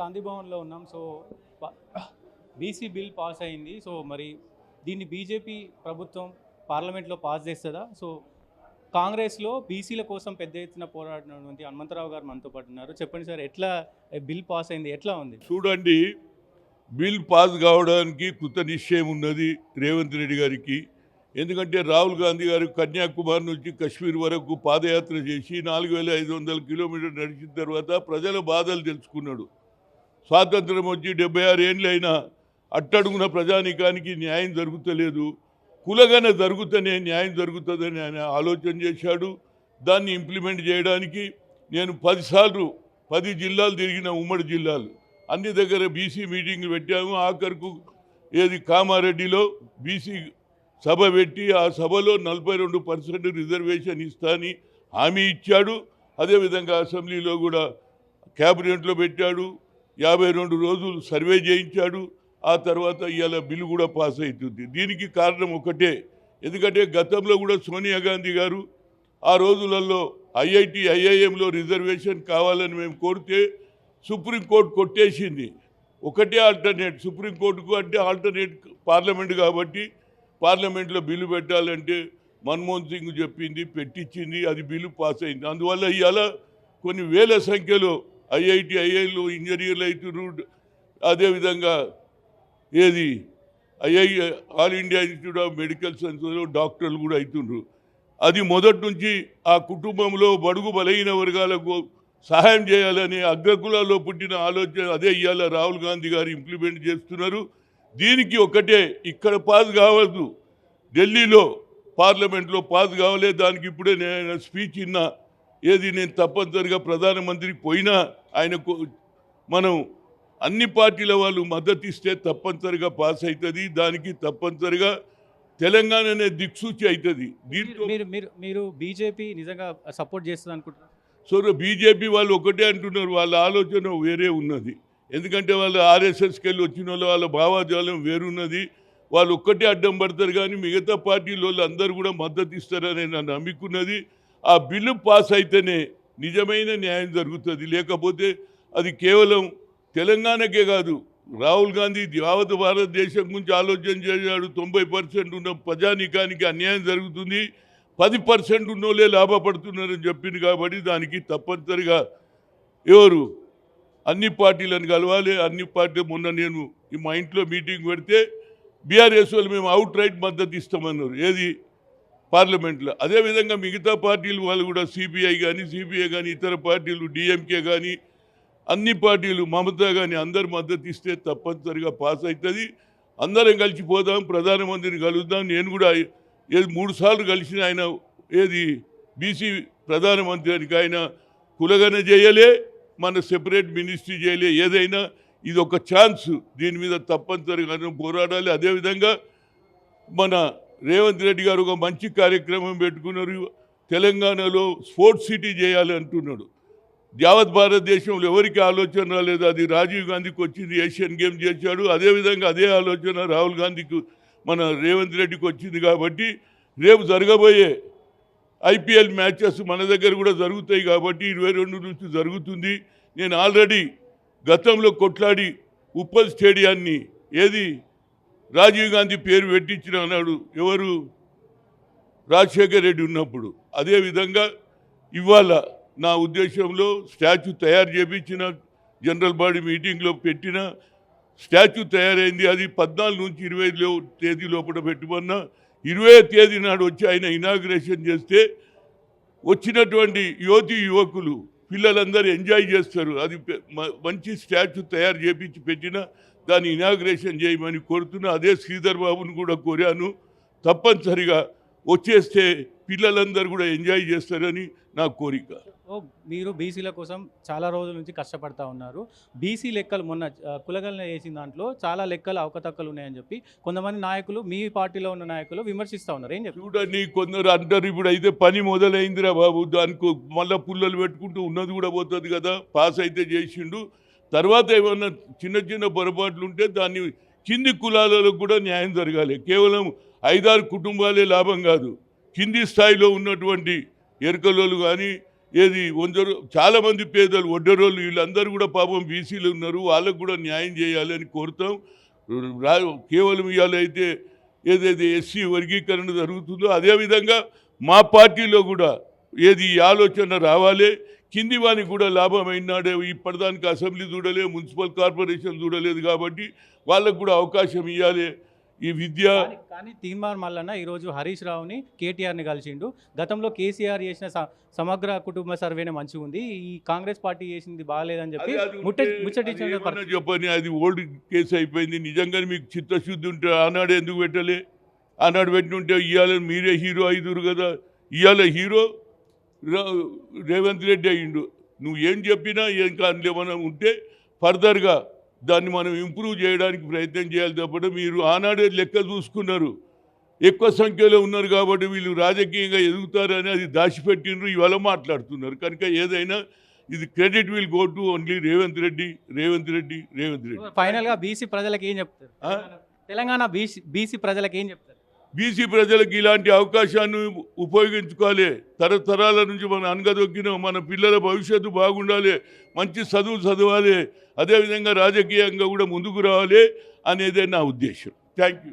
గాంధీ భవన్లో ఉన్నాం. So BC bill pass అయింది. సో మరి దీన్ని బీజేపీ ప్రభుత్వం పార్లమెంట్లో పాస్ చేస్తుందా? సో కాంగ్రెస్లో బీసీల కోసం పెద్ద ఎత్తున పోరాడినటువంటి హనుమంతరావు గారు మనతో పాటు ఉన్నారు. చెప్పండి సార్, ఎట్లా బిల్ పాస్ అయింది, ఎట్లా ఉంది? చూడండి, బిల్ పాస్ కావడానికి కృత నిశ్చయం ఉన్నది రేవంత్ రెడ్డి గారికి. ఎందుకంటే రాహుల్ గాంధీ గారు కన్యాకుమారి నుంచి కశ్మీర్ వరకు పాదయాత్ర చేసి 4500 కిలోమీటర్లు నడిచిన తర్వాత ప్రజల బాధలు తెలుసుకున్నాడు. స్వాతంత్రం వచ్చి 76 ఏళ్ళు అయినా అట్టడుగున ప్రజానీకానికి న్యాయం జరుగుతలేదు, కులగన జరుగుతూనే న్యాయం జరుగుతుందని ఆయన ఆలోచన చేశాడు. దాన్ని ఇంప్లిమెంట్ చేయడానికి నేను 10 సార్లు 10 జిల్లాలు తిరిగిన, ఉమ్మడి జిల్లాలు అన్ని దగ్గర బీసీ మీటింగ్లు పెట్టాము. ఆఖరుకు కామారెడ్డిలో బీసీ సభ పెట్టి ఆ సభలో 42% రిజర్వేషన్ ఇస్తాని హామీ ఇచ్చాడు. అదేవిధంగా అసెంబ్లీలో కూడా క్యాబినెట్లో పెట్టాడు. 52 రోజులు సర్వే చేయించాడు. ఆ తర్వాత ఇవాళ బిల్లు కూడా పాస్ అవుతుంది. దీనికి కారణం ఒకటే, ఎందుకంటే గతంలో కూడా సోనియా గాంధీ గారు ఆ రోజులలో ఐఐఎంలో రిజర్వేషన్ కావాలని మేము కోరితే సుప్రీంకోర్టు కొట్టేసింది. ఒకటే ఆల్టర్నేట్ సుప్రీంకోర్టుకు, అంటే ఆల్టర్నేట్ పార్లమెంట్ కాబట్టి పార్లమెంట్లో బిల్లు పెట్టాలంటే మన్మోహన్ సింగ్ చెప్పింది, పెట్టించింది, అది బిల్లు పాస్ అయింది. అందువల్ల ఇవాళ కొన్ని వేల సంఖ్యలో ఐఐఐలు ఇంజనీర్లు అవుతున్నారు. అదేవిధంగా all India institute of medical సైన్స్లో డాక్టర్లు కూడా అవుతున్నారు. అది మొదటి నుంచి ఆ కుటుంబంలో బడుగు బలహీన వర్గాలకు సహాయం చేయాలని అగ్రకులాల్లో పుట్టిన ఆలోచన అదే ఇవాళ రాహుల్ గాంధీ గారు ఇంప్లిమెంట్ చేస్తున్నారు. దీనికి ఒకటే, ఇక్కడ పాస్ కావద్దు, ఢిల్లీలో పార్లమెంట్లో పాస్ కావాలి. దానికి ఇప్పుడే నేను స్పీచ్ ఇన్నా. నేను తప్పనిసరిగా ప్రధానమంత్రికి పోయినా ఆయనకు మనం అన్ని పార్టీల వాళ్ళు మద్దతు ఇస్తే తప్పనిసరిగా పాస్ అవుతుంది. దానికి తప్పనిసరిగా తెలంగాణనే దిక్సూచి అవుతుంది. దీంతో మీరు బీజేపీ నిజంగా సపోర్ట్ చేస్తుంది అనుకుంటున్నారు? సో బీజేపీ వాళ్ళు ఒకటే అంటున్నారు, వాళ్ళ ఆలోచన వేరే ఉన్నది. ఎందుకంటే వాళ్ళు ఆర్ఎస్ఎస్కి వెళ్ళి వచ్చిన వాళ్ళ భావాజాలం వేరున్నది. వాళ్ళు ఒక్కటే అడ్డం పడతారు, కానీ మిగతా పార్టీల వాళ్ళు అందరూ కూడా మద్దతు ఇస్తారని నన్ను నమ్ముకున్నది. ఆ బిల్లు పాస్ అయితేనే నిజమైన న్యాయం జరుగుతుంది. లేకపోతే అది కేవలం తెలంగాణకే కాదు, రాహుల్ గాంధీ యావత్ భారతదేశం గురించి ఆలోచన చేశాడు. 90% ఉన్న ప్రజానీకానికి అన్యాయం జరుగుతుంది, 10% ఉన్నోళ్ళే లాభపడుతున్నారని చెప్పింది. కాబట్టి దానికి తప్పనిసరిగా అన్ని పార్టీలను కలవాలి. అన్ని పార్టీలు మొన్న నేను మా ఇంట్లో మీటింగ్ పెడితే బీఆర్ఎస్ వాళ్ళు మేము అవుట్ రైట్ మద్దతు ఇస్తామన్నారు పార్లమెంట్లో. అదేవిధంగా మిగతా పార్టీలు వాళ్ళు కూడా సిపిఐ కానీ ఇతర పార్టీలు డిఎంకే కానీ అన్ని పార్టీలు మమతా కానీ అందరు మద్దతు ఇస్తే తప్పనిసరిగా పాస్ అవుతుంది. అందరం కలిసిపోదాం, ప్రధానమంత్రిని కలుద్దాం. నేను కూడా 3 సార్లు కలిసిన ఆయన బీసీ ప్రధానమంత్రికి ఆయన కులగన చేయలే, మన సెపరేట్ మినిస్ట్రీ చేయలే. ఏదైనా ఇది ఒక ఛాన్స్, దీని మీద తప్పనిసరిగా పోరాడాలి. అదేవిధంగా మన రేవంత్ రెడ్డి గారు ఒక మంచి కార్యక్రమం పెట్టుకున్నారు. తెలంగాణలో స్పోర్ట్స్ సిటీ చేయాలి అంటున్నాడు. యావత్ భారతదేశంలో ఎవరికి ఆలోచన రాలేదు, అది రాజీవ్ గాంధీకి వచ్చింది. ఏషియన్ గేమ్ చేశాడు. అదేవిధంగా అదే ఆలోచన రాహుల్ గాంధీకి మన రేవంత్ రెడ్డికి వచ్చింది. కాబట్టి రేపు జరగబోయే ఐపీఎల్ మ్యాచెస్ మన దగ్గర కూడా జరుగుతాయి. కాబట్టి 22 నుంచి జరుగుతుంది. నేను ఆల్రెడీ గతంలో కొట్లాడి ఉప్పల్ స్టేడియాన్ని రాజీవ్ గాంధీ పేరు పెట్టించిన అన్నాడు రాజశేఖర్ రెడ్డి ఉన్నప్పుడు. అదేవిధంగా ఇవాళ నా ఉద్దేశంలో స్టాచ్యూ తయారు చేయించిన, జనరల్ బాడీ మీటింగ్లో పెట్టిన స్టాచ్యూ తయారైంది. అది 14 నుంచి 20 తేదీ లోపల పెట్టుకున్నా. 20వ తేదీ నాడు వచ్చి ఆయన ఇనాగ్రేషన్ చేస్తే వచ్చినటువంటి యువకులు పిల్లలందరూ ఎంజాయ్ చేస్తారు. అది మంచి స్టాచ్యూ తయారు చేయించి పెట్టిన, దాన్ని ఇనాగ్రేషన్ చేయమని కోరుతున్నా. అదే శ్రీధర్ బాబును కూడా కోరాను, తప్పనిసరిగా వచ్చేస్తే పిల్లలందరూ కూడా ఎంజాయ్ చేస్తారని నా కోరిక. మీరు బీసీల కోసం చాలా రోజుల నుంచి కష్టపడతా ఉన్నారు. బీసీ లెక్కలు మొన్న కులగలన చేసిన దాంట్లో చాలా లెక్కలు అవకతవకలు ఉన్నాయని చెప్పి కొంతమంది నాయకులు, మీ పార్టీలో ఉన్న నాయకులు విమర్శిస్తూ ఉన్నారు. ఏం చెప్పి? చూడండి, కొందరు అంటారు ఇప్పుడు అయితే పని మొదలైందిరా బాబు, దానికి మళ్ళీ పుల్లలు పెట్టుకుంటూ ఉన్నది కూడా పోతుంది కదా, పాస్ అయితే చేసిండు, తర్వాత ఏమన్నా చిన్న పొరపాట్లు ఉంటే దాన్ని కింది కులాలకు కూడా న్యాయం జరగాలి. కేవలం 5-6 కుటుంబాలే లాభం కాదు, కింది స్థాయిలో ఉన్నటువంటి ఎరుకలోళ్ళు కానీ ఏది వందరు చాలామంది పేదలు ఒడ్డరోళ్ళు వీళ్ళందరూ కూడా పాపం బీసీలు ఉన్నారు, వాళ్ళకు కూడా న్యాయం చేయాలని కోరుతాం. కేవలం ఇవాళ అయితే ఏదైతే ఎస్సీ వర్గీకరణ జరుగుతుందో అదేవిధంగా మా పార్టీలో కూడా ఏది ఈ ఆలోచన రావాలి. కింది వానికి కూడా లాభం అయినాడే, ఇప్పటిదానికి అసెంబ్లీ చూడలేదు, మున్సిపల్ కార్పొరేషన్ చూడలేదు, కాబట్టి వాళ్ళకు కూడా అవకాశం ఇవ్వాలి. ఈ విద్య కానీ తీన్మార్ మల్లన్న ఈరోజు హరీష్ రావుని కేటీఆర్ని కలిసిండు. గతంలో కేసీఆర్ చేసిన సమగ్ర కుటుంబ సర్వేనే మంచిగా ఉంది, ఈ కాంగ్రెస్ పార్టీ చేసింది బాగాలేదని చెప్పి ముచ్చటించిన చెప్పని అది ఓల్డ్ కేసు అయిపోయింది. నిజంగానే మీకు చిత్తశుద్ధి ఉంటే ఆనాడు ఎందుకు పెట్టలే? ఆనాడు పెట్టినుంటే ఇవాళ మీరే హీరో అయిదురు కదా. ఇవాళ హీరో రేవంత్ రెడ్డి అయ్యిండు. నువ్వు ఏం చెప్పినా ఏం కానీ మనం ఉంటే ఫర్దర్గా దాన్ని మనం ఇంప్రూవ్ చేయడానికి ప్రయత్నం చేయాలి తప్ప మీరు ఆనాడే లెక్క చూసుకున్నారు, ఎక్కువ సంఖ్యలో ఉన్నారు కాబట్టి వీళ్ళు రాజకీయంగా ఎదుగుతారని అది దాచిపెట్టినరు, ఇవాళ మాట్లాడుతున్నారు. కనుక ఏదైనా ఇది credit will go to only Revanth Reddy. ఫైనల్గా బీసీ ప్రజలకు ఏం చెప్తారు? తెలంగాణ బీసీ ప్రజలకు ఏం చెప్తారు? బీసీ ప్రజలకు ఇలాంటి అవకాశాన్ని ఉపయోగించుకోవాలి. తరతరాల నుంచి మనం అనగదొక్కిన మన పిల్లల భవిష్యత్తు బాగుండాలి, మంచి చదవాలి, అదేవిధంగా రాజకీయంగా కూడా ముందుకు రావాలి అనేదే నా ఉద్దేశం. Thank you.